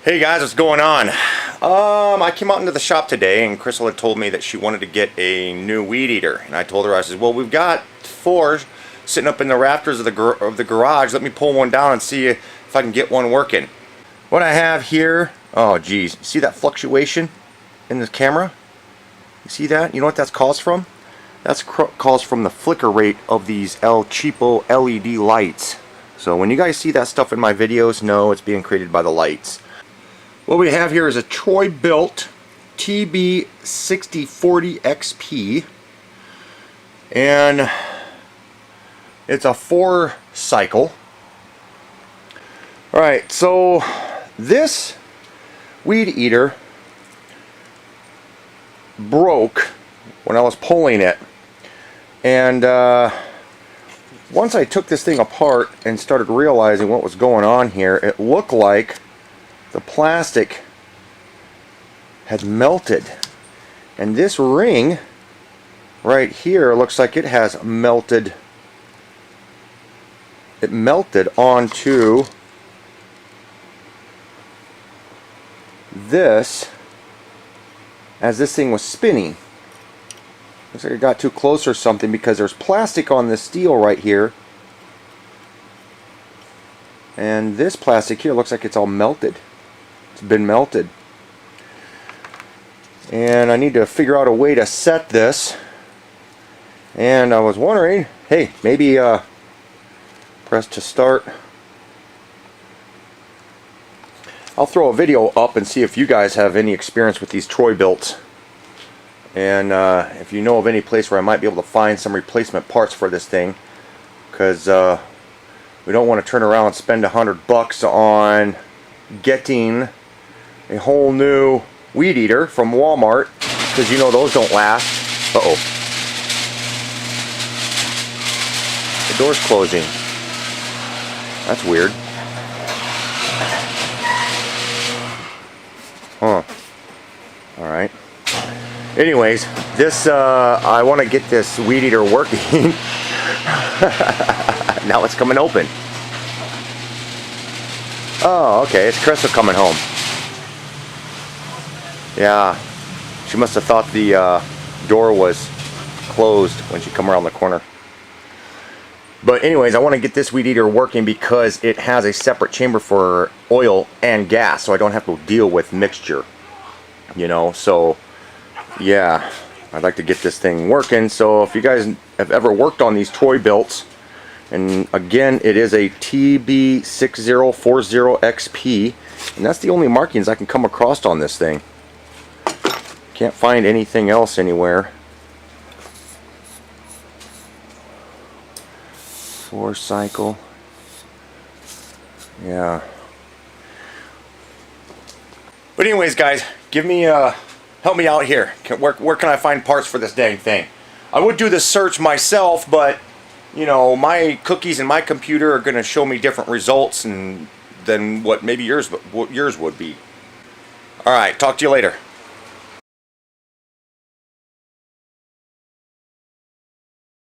Hey guys, what's going on? I came out into the shop today and Crystal had told me that she wanted to get a new weed eater, and I told her, I said, well, we've got 4 sitting up in the rafters of the garage. Let me pull one down and see if I can get one working. What I have here, oh geez, see that fluctuation in the camera? You see that? You know what that calls from? That's calls from the flicker rate of these El Cheapo LED lights. So when you guys see that stuff in my videos, know it's being created by the lights. What we have here is a Troy Built TB6040XP, and it's a 4 cycle. Alright, so this weed eater broke when I was pulling it, and once I took this thing apart and started realizing what was going on here, it looked like the plastic had melted, and this ring right here looks like it has melted. It melted onto this as this thing was spinning. Looks like it got too close or something, because there's plastic on this steel right here, and this plastic here looks like it's all melted. It's been melted, and I need to figure out a way to set this. And I was wondering, hey, maybe press to start. I'll throw a video up and see if you guys have any experience with these Troy Builts, and if you know of any place where I might be able to find some replacement parts for this thing, because we don't want to turn around and spend $100 on getting a whole new weed eater from Walmart, because you know those don't last. Uh-oh. The door's closing. That's weird. Huh. Alright. Anyways, this, I want to get this weed eater working. Now it's coming open. Oh, okay, it's Crystal coming home. Yeah, she must have thought the door was closed when she come around the corner. But anyways, I want to get this weed eater working because it has a separate chamber for oil and gas, so I don't have to deal with mixture. You know, so yeah, I'd like to get this thing working. So if you guys have ever worked on these Troy Builts, and again, it is a TB6040XP, and that's the only markings I can come across on this thing. Can't find anything else anywhere. 4 cycle. Yeah. But anyways, guys, give me help me out here. Where can I find parts for this dang thing? I would do the search myself, but you know, my cookies and my computer are going to show me different results than what maybe yours would be. All right, talk to you later.